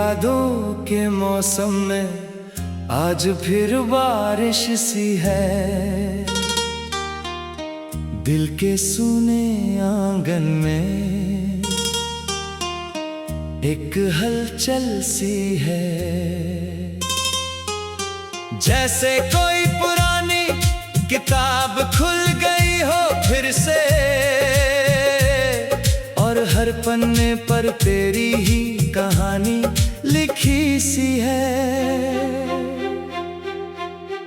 यादों के मौसम में आज फिर बारिश सी है। दिल के सूने आंगन में एक हलचल सी है। जैसे कोई पुरानी किताब खुल गई हो फिर से, और हर पन्ने पर तेरी ही कहानी लिखी सी है।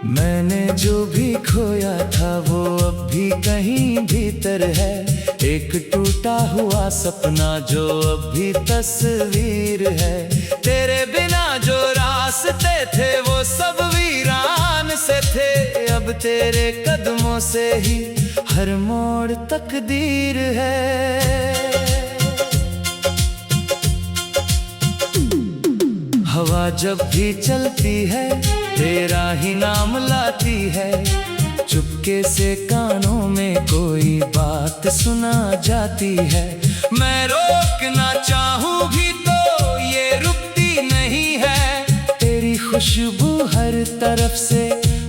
मैंने जो भी खोया था वो अब भी कहीं भीतर है। एक टूटा हुआ सपना जो अब भी तस्वीर है। तेरे बिना जो रास्ते थे वो सब वीरान से थे। अब तेरे कदमों से ही हर मोड़ तकदीर है। हवा जब भी चलती है तेरा ही नाम लाती है। चुपके से कानों में कोई बात सुना जाती है। मैं रोकना चाहूं भी तो ये रुकती नहीं है। तेरी खुशबू हर तरफ से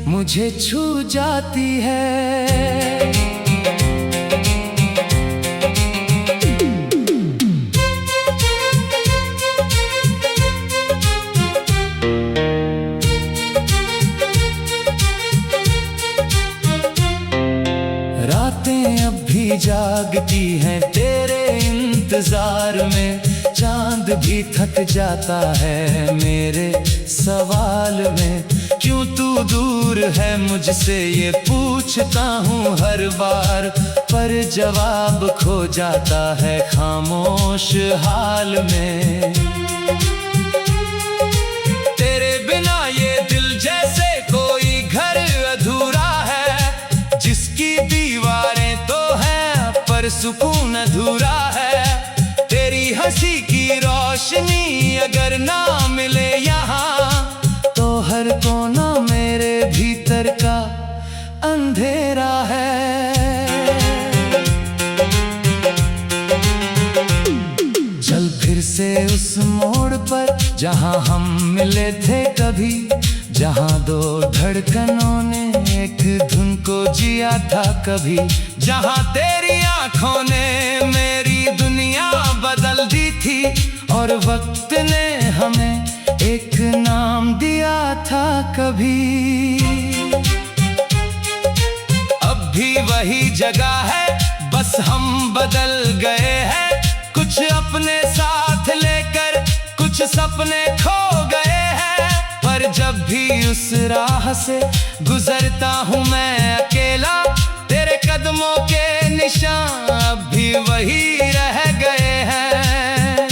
मुझे छू जाती है। रातें अब भी जागती हैं तेरे इंतजार में। चांद भी थक जाता है मेरे सवाल में। क्यों तू दूर है मुझसे ये पूछता हूँ हर बार, पर जवाब खो जाता है खामोश हाल में। तेरे बिना ये दिल जैसे कोई घर अधूरा है। जिसकी दीवारें तो हैं पर सुकून अधूरा है। तेरी हंसी की रोशनी अगर ना मिले यहाँ, तो हर कोना मेरे भीतर का अंधेरा है। चल फिर से उस मोड़ पर जहाँ हम मिले थे कभी। जहाँ दो धड़कनों ने एक धुन को जिया था कभी। जहाँ तेरी आंखों ने मेरी दुनिया बदल दी थी। और वक्त ने हमें एक नाम दिया था कभी। अब भी वही जगह है बस हम बदल गए हैं। कुछ अपने साथ लेकर कुछ सपने खो गए हैं। पर जब भी उस राह से गुजरता हूँ मैं अकेला, तेरे कदमों के निशान अब भी वही रह गए हैं।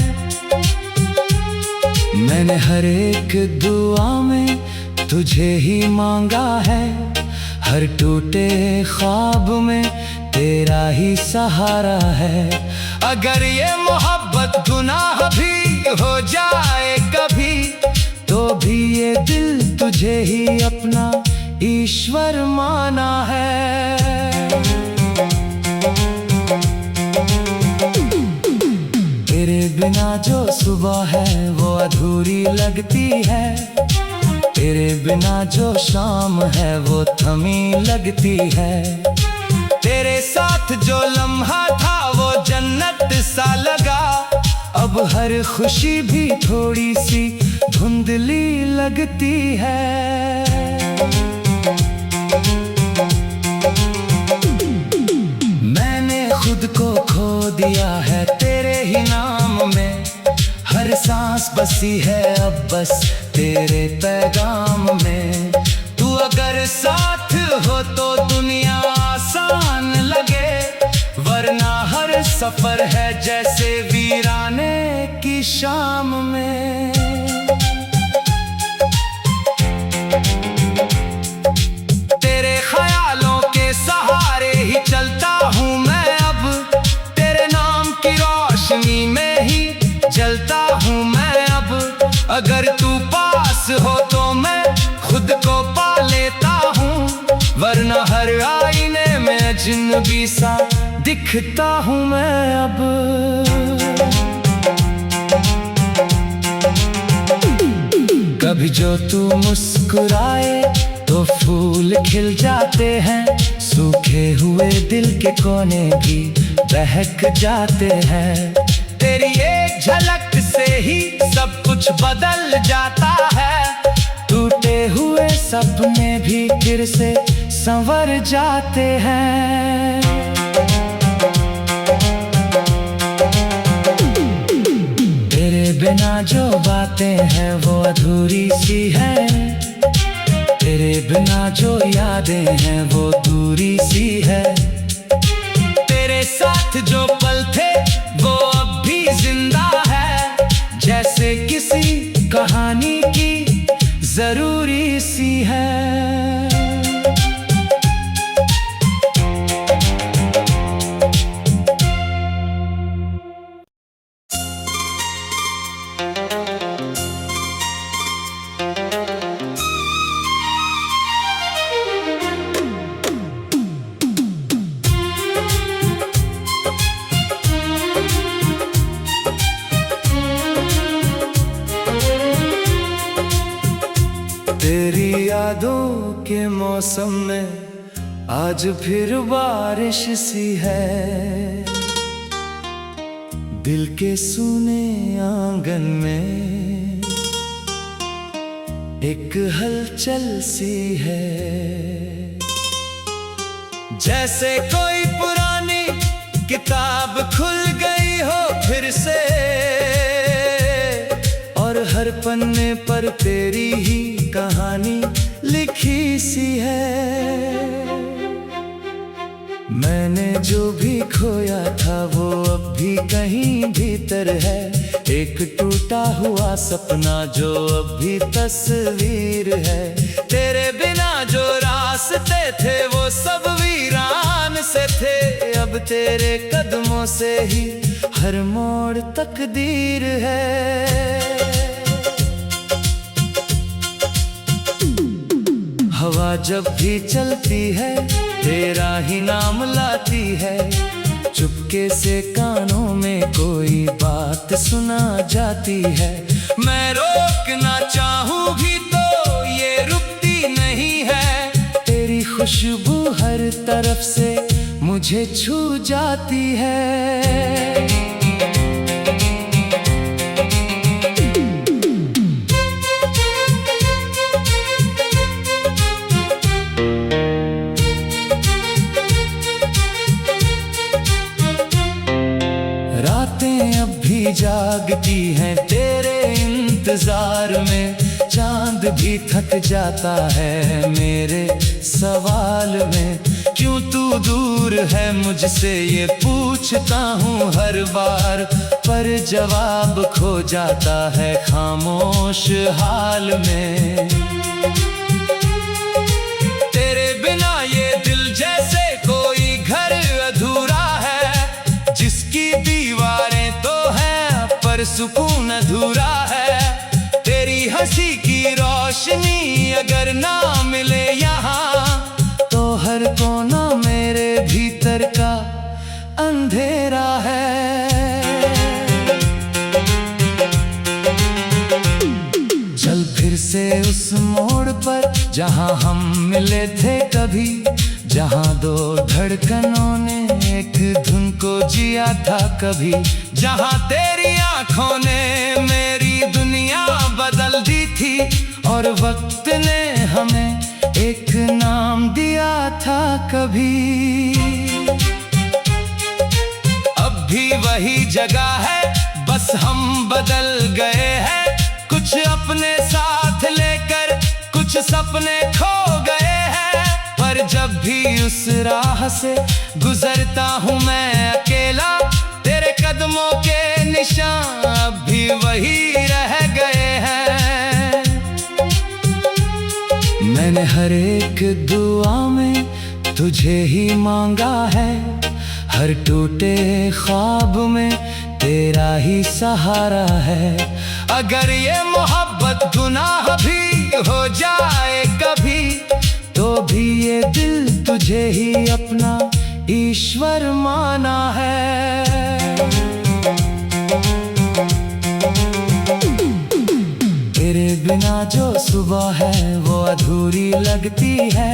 मैंने हर एक दुआ में तुझे ही मांगा है। हर टूटे ख्वाब में तेरा ही सहारा है। अगर ये मोहब्बत गुनाह भी हो जाए कभी, तो भी ये दिल तुझे ही अपना ईश्वर माना है। तेरे बिना जो सुबह है वो अधूरी लगती है। तेरे बिना जो शाम है वो थमी लगती है। तेरे साथ जो लम्हा था वो जन्नत सा लगा। अब हर खुशी भी थोड़ी सी धुंधली लगती है। मैंने खुद को खो दिया है तेरे ही नाम में। हर सांस बसी है अब बस तेरे पैगाम में। तू अगर साथ हो तो दुनिया आसान लगे, वरना हर सफर है जैसे वीराने की शाम में। तेरे ख्यालों के सहारे ही चलता हूँ मैं अब। तेरे नाम की रोशनी में ही जलता हूँ मैं अब। अगर तू पास हो तो मैं खुद को पा लेता हूँ, वरना हर आईने में अजनबी सा दिखता हूँ मैं अब। कभी जो तू मुस्कुराए तो फूल खिल जाते हैं, सूखे हुए दिल के कोने भी बहक जाते हैं। तेरी एक झलक से ही सब कुछ बदल जाता है, टूटे हुए सपने भी फिर से संवर जाते हैं। तेरे बिना जो बातें हैं वो अधूरी सी है, तेरे बिना जो यादें हैं वो दूरी सी है। तेरे साथ जो पल थे वो अब भी जिंदा है, जैसे किसी कहानी की जरूरी सी है। तेरी यादों के मौसम में आज फिर बारिश सी है, दिल के सूने आंगन में एक हलचल सी है। जैसे कोई पुरानी किताब खुल गई हो फिर से, और हर पन्ने पर तेरी ही कहानी लिखी सी है। मैंने जो भी खोया था वो अब भी कहीं भीतर है, एक टूटा हुआ सपना जो अब भी तस्वीर है। तेरे बिना जो रास्ते थे वो सब वीरान से थे, अब तेरे कदमों से ही हर मोड़ तकदीर है। हवा जब भी चलती है तेरा ही नाम लाती है, चुपके से कानों में कोई बात सुना जाती है। मैं रोकना चाहूँ भी तो ये रुकती नहीं है, तेरी खुशबू हर तरफ से मुझे छू जाती है। अब भी जागती हैं तेरे इंतजार में, चांद भी थक जाता है मेरे सवाल में। क्यों तू दूर है मुझसे ये पूछता हूँ हर बार, पर जवाब खो जाता है खामोश हाल में। तेरे बिना ये दिल जैसे कोई घर अधूरा है, जिसकी दीवारें पर सुकून अधूरा है। तेरी हंसी की रोशनी अगर ना मिले यहाँ, तो हर कोना मेरे भीतर का अंधेरा है। चल फिर से उस मोड़ पर जहाँ हम मिले थे कभी, जहाँ दो धड़कनों ने एक धुन को जिया था कभी, जहाँ तेरी आंखों ने मेरी दुनिया बदल दी थी, और वक्त ने हमें एक नाम दिया था कभी। अब भी वही जगह है, बस हम बदल गए हैं, कुछ अपने साथ लेकर कुछ सपने खो गए हैं। पर जब भी उस राह से गुजरता हूँ मैं अकेला, तेरे कदमों के निशान अब भी वही रह गए हैं। मैंने हर एक दुआ में तुझे ही मांगा है, हर टूटे ख्वाब में तेरा ही सहारा है। अगर ये मोहब्बत गुनाह भी हो जाए कभी, तो भी ये दिल तुझे ही अपना ईश्वर माना है। तेरे बिना जो सुबह है वो अधूरी लगती है,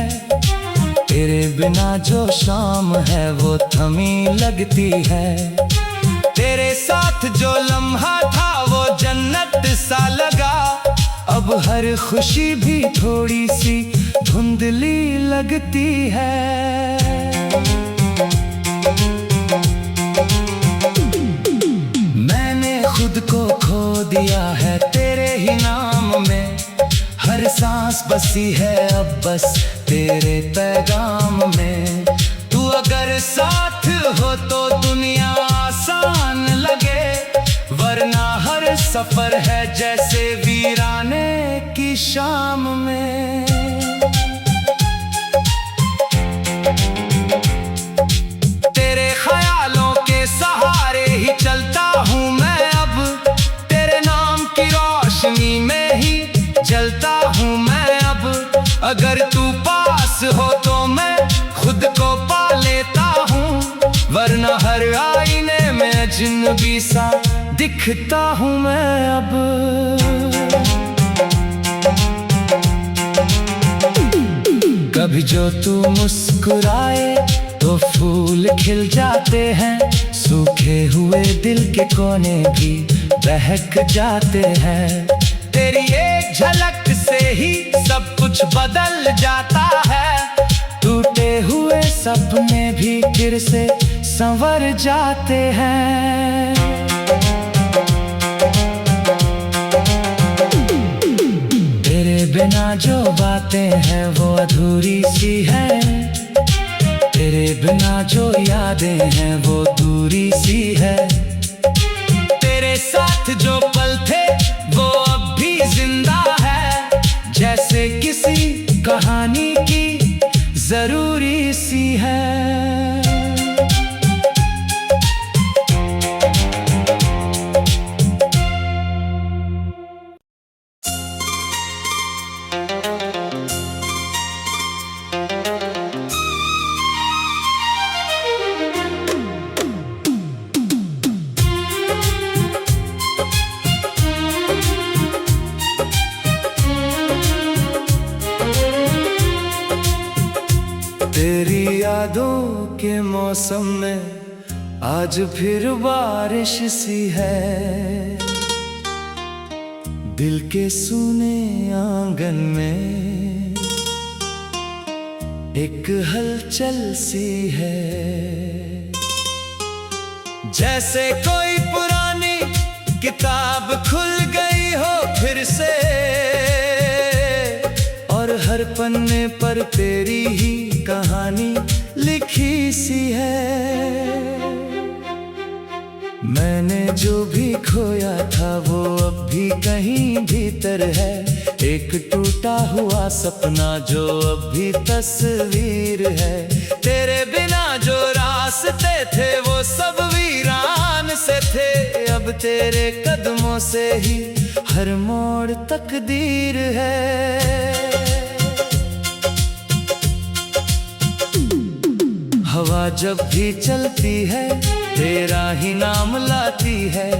तेरे बिना जो शाम है वो थमी लगती है। तेरे साथ जो लम्हा था वो जन्नत सा लगा, अब हर खुशी भी थोड़ी सी धुंधली लगती है। मैंने खुद को खो दिया है तेरे ही नाम में, हर सांस बसी है अब बस तेरे पैगाम में। तू अगर साथ हो तो दुनिया आसान लगे, वरना हर सफर है जैसे वीराने की शाम में। तेरे ख्यालों के सहारे ही चलता हूँ मैं अब, तेरे नाम की रोशनी में ही जलता हूँ मैं अब। अगर तू पास हो तो मैं खुद को पा लेता हूँ, वरना हर आईने में अजनबी सा दिखता हूँ मैं अब। कभी जो तू मुस्कुराए तो फूल खिल जाते हैं, सूखे हुए दिल के कोने भी बहक जाते हैं। तेरी एक झलक से ही सब कुछ बदल जाता है, टूटे हुए सपने भी फिर से संवर जाते हैं। तेरे बिना जो बातें हैं वो अधूरी सी हैं, तेरे बिना जो यादें हैं वो दूरी सी है। तेरे साथ जो पल थे वो अब भी जिंदा है, जैसे किसी कहानी की जरूरी सी है। तेरी यादों के मौसम में आज फिर बारिश सी है, दिल के सूने आंगन में एक हलचल सी है। जैसे कोई पुरानी किताब खुल गई हो फिर से, और हर पन्ने पर तेरी ही कहानी लिखी सी है। मैंने जो भी खोया था वो अब भी कहीं भीतर है, एक टूटा हुआ सपना जो अब भी तस्वीर है। तेरे बिना जो रास्ते थे वो सब वीरान से थे, अब तेरे कदमों से ही हर मोड़ तकदीर है। हवा जब भी चलती है तेरा ही नाम लाती है,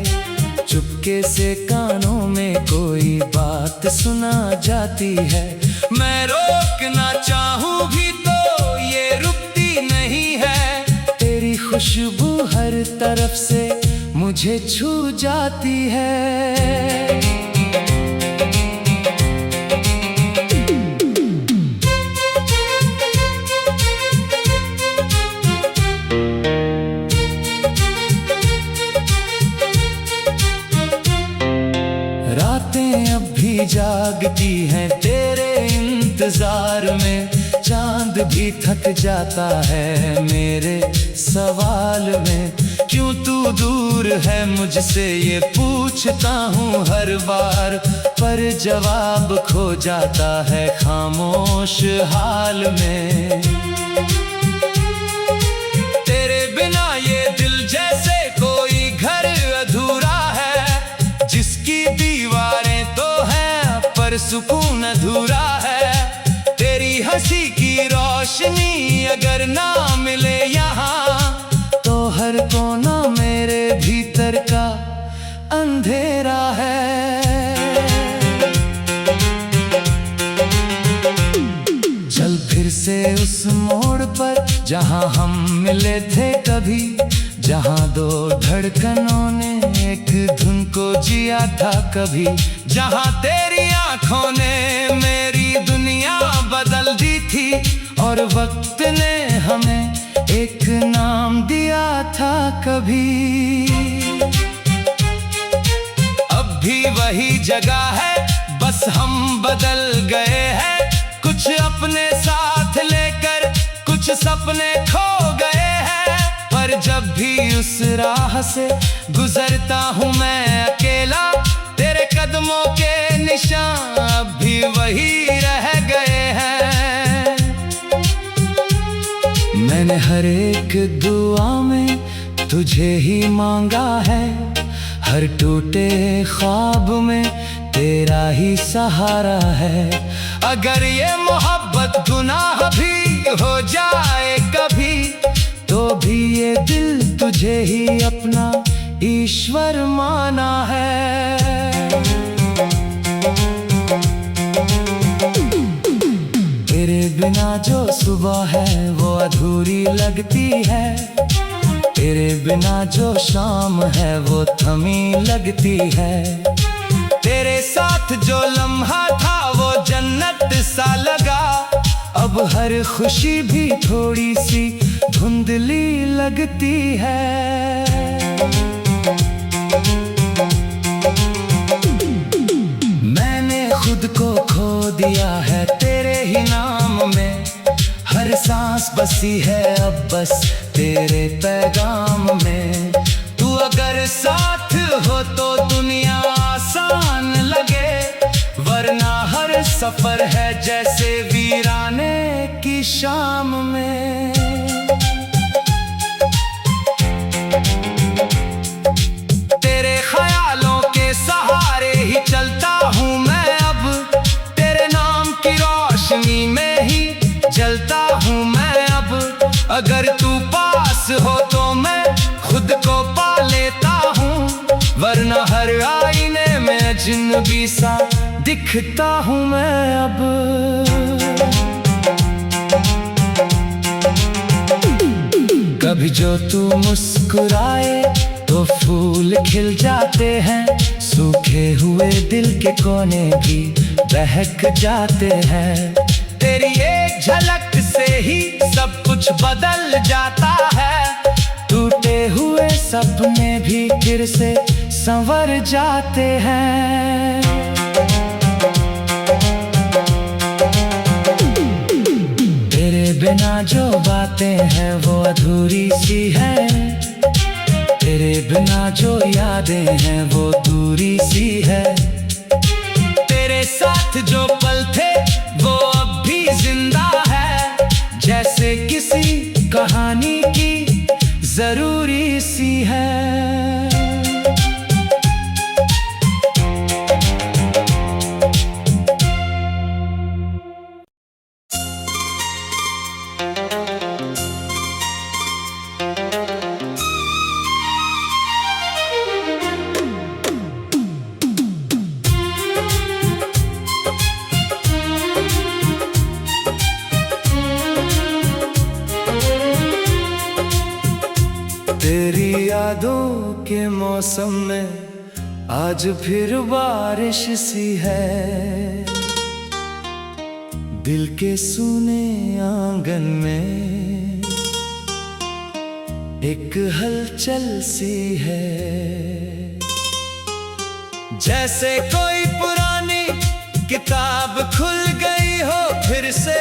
चुपके से कानों में कोई बात सुना जाती है। मैं रोकना चाहूँ भी तो ये रुकती नहीं है, तेरी खुशबू हर तरफ से मुझे छू जाती है। रातें अब भी जागती हैं तेरे इंतजार में, चांद भी थक जाता है मेरे सवाल में। क्यों तू दूर है मुझसे ये पूछता हूँ हर बार, पर जवाब खो जाता है खामोश हाल में। तेरे बिना ये दिल जैसे कोई घर अधूरा है, जिसकी दीवारें तो हैं पर सुकून अधूरा है। तेरी हंसी की रोशनी अगर ना मिले यहाँ, तो हर कोना मेरे भीतर का अंधेरा है। जहाँ हम मिले थे कभी, जहाँ दो धड़कनों ने एक धुन को जिया था कभी, जहाँ तेरी आंखों ने मेरी दुनिया बदल दी थी और वक्त ने हमें एक नाम दिया था कभी। अब भी वही जगह है, बस हम बदल गए हैं, कुछ अपने साथ लेकर कुछ सपने खो गए हैं। पर जब भी उस राह से गुजरता हूँ मैं अकेला, तेरे कदमों के निशान अब भी वही रह गए हैं। मैंने हर एक दुआ में तुझे ही मांगा है, हर टूटे ख्वाब में तेरा ही सहारा है। अगर ये मोहब्बत गुनाह भी हो जाए कभी, तो भी ये दिल तुझे ही अपना ईश्वर माना है। तेरे बिना जो सुबह है वो अधूरी लगती है, तेरे बिना जो शाम है वो थमी लगती है। तेरे साथ जो लम्हा था वो जन्नत सा लगा, अब हर खुशी भी थोड़ी सी धुंधली लगती है। मैंने खुद को खो दिया है तेरे ही नाम में, हर सांस बसी है अब बस तेरे पैगाम में। तू अगर साथ हो तो दुनिया आसान लगे, वरना हर सफर है जैसे वीराने की शाम में। तेरे ख्यालों के सहारे ही चलता हूँ मैं अब, तेरे नाम की रोशनी में ही जलता हूँ मैं अब। अगर तू पास हो तो मैं खुद को पा लेता हूँ, वरना हर आईने में अजनबी सा दिखता हूँ मैं अब। कभी जो तू मुस्कुराए तो फूल खिल जाते हैं, सूखे हुए दिल के कोने भी बहक जाते हैं। तेरी एक झलक से ही सब कुछ बदल जाता है, टूटे हुए सपने भी फिर से संवर जाते हैं। तेरे बिना जो बातें हैं वो अधूरी सी है, तेरे बिना जो यादें हैं वो दूरी सी है। तेरे साथ जो पल थे वो अब भी जिंदा है, जैसे किसी कहानी की जरूरी सी है। तेरी यादों के मौसम में आज फिर बारिश सी है, दिल के सूने आंगन में एक हलचल सी है। जैसे कोई पुरानी किताब खुल गई हो फिर से,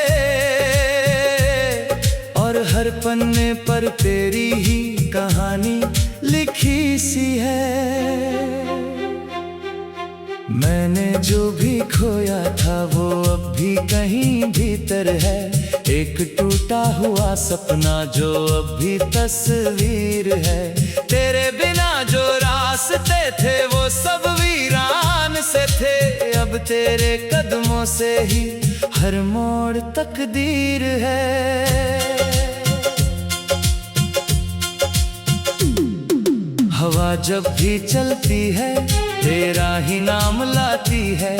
और हर पन्ने पर तेरी ही कहानी लिखी सी है। मैंने जो भी खोया था वो अब भी कहीं भीतर है, एक टूटा हुआ सपना जो अब भी तस्वीर है। तेरे बिना जो रास्ते थे वो सब वीरान से थे, अब तेरे कदमों से ही हर मोड़ तकदीर है। हवा जब भी चलती है तेरा ही नाम लाती है,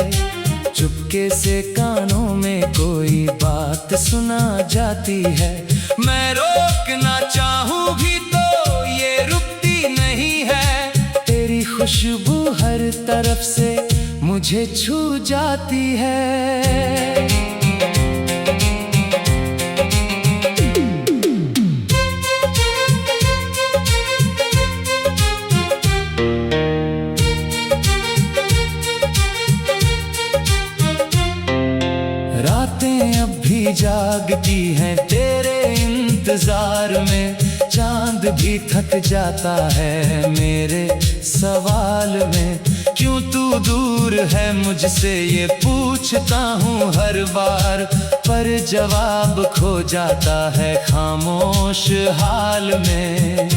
चुपके से कानों में कोई बात सुना जाती है। मैं रोकना चाहूं भी तो ये रुकती नहीं है। तेरी खुशबू हर तरफ से मुझे छू जाती है। रातें अब भी जागती हैं तेरे इंतजार में, चांद भी थक जाता है मेरे सवाल में। क्यों तू दूर है मुझसे ये पूछता हूँ हर बार, पर जवाब खो जाता है खामोश हाल में।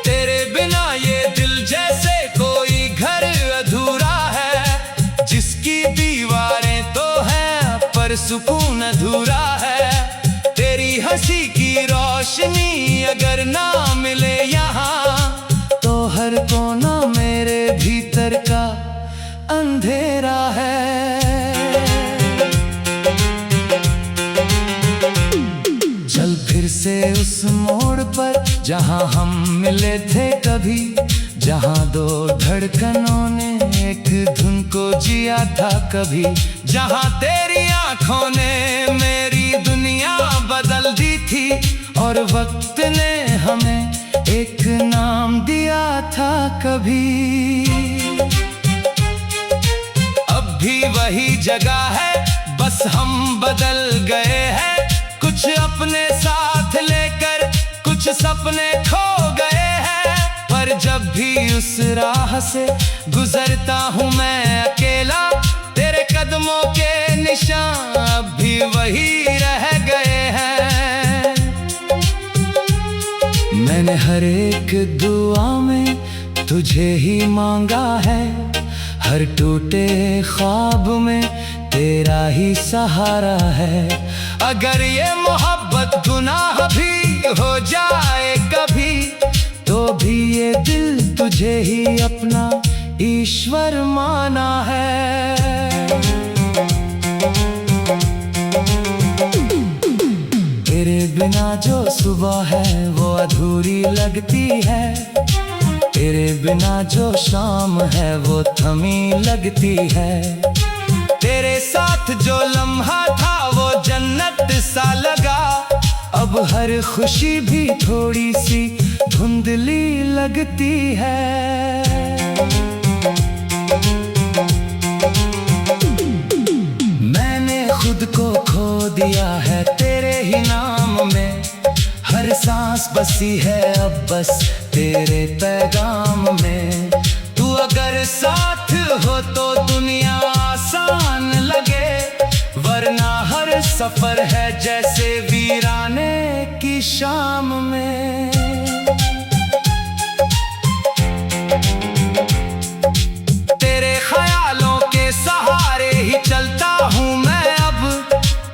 तेरे बिना ये दिल जैसे कोई घर अधूरा है, जिसकी दीवारें तो हैं पर सुकून अधूरा है। तेरी हंसी की रोशनी अगर ना मिले यहाँ, तो हर कोना मेरे भीतर का अंधेरा है। चल फिर से उस मोड़ पर जहाँ हम मिले थे कभी, जहाँ दो धड़कनों ने एक धुन को जिया था कभी, जहाँ तेरी आंखों ने मेरी दुनिया बदल दी थी और वक्त ने हमें एक नाम दिया था कभी। अब भी वही जगह है, बस हम बदल गए हैं। कुछ अपने साथ लेकर कुछ सपने खो गए हैं, पर जब भी उस राह से गुजरता हूँ मैं अकेला, तेरे कदमों के निशान अब भी वही रह गए हैं। मैंने हर एक दुआ में तुझे ही मांगा है, हर टूटे ख्वाब में तेरा ही सहारा है। अगर ये मोहब्बत गुनाह भी हो जाए कभी, तो भी ये दिल तुझे ही अपना ईश्वर माना है। तेरे बिना जो सुबह है वो अधूरी लगती है, तेरे बिना जो शाम है वो थमी लगती है। तेरे साथ जो लम्हा था वो जन्नत सा लगा, अब हर खुशी भी थोड़ी सी धुंधली लगती है। मैंने खुद को खो दिया है तेरे ही नाम में, हर सांस बसी है अब बस तेरे पैगाम में। तू अगर साथ हो तो दुनिया आसान लगे, वरना हर सफर है जैसे वीराने की शाम में। तेरे ख्यालों के सहारे ही चलता हूँ मैं अब,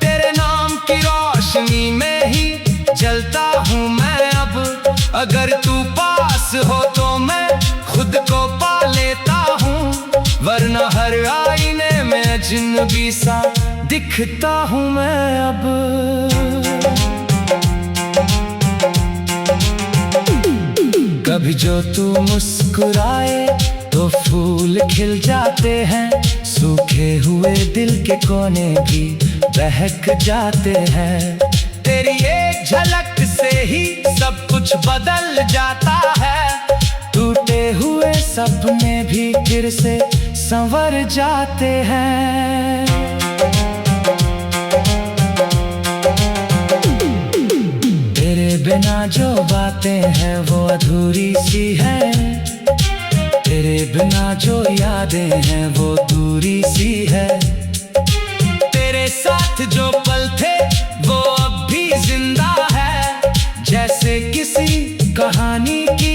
तेरे नाम की रोशनी में ही जलता हूँ मैं अब। अगर तू पास हो तो मैं खुद को पा लेता हूँ, वरना हर आईने में अजनबी सा दिखता हूँ मैं अब। कभी जो तू मुस्कुराए तो फूल खिल जाते हैं, सूखे हुए दिल के कोने भी बहक जाते हैं। तेरी एक झलक से ही सब कुछ बदल जाता है, टूटे हुए सपने भी फिर से संवर जाते हैं। तेरे बिना जो बातें हैं वो अधूरी सी हैं, तेरे बिना जो यादें हैं वो दूरी सी है। तेरे साथ जो पल थे वो अब भी जिंदा है, जैसे किसी कहानी की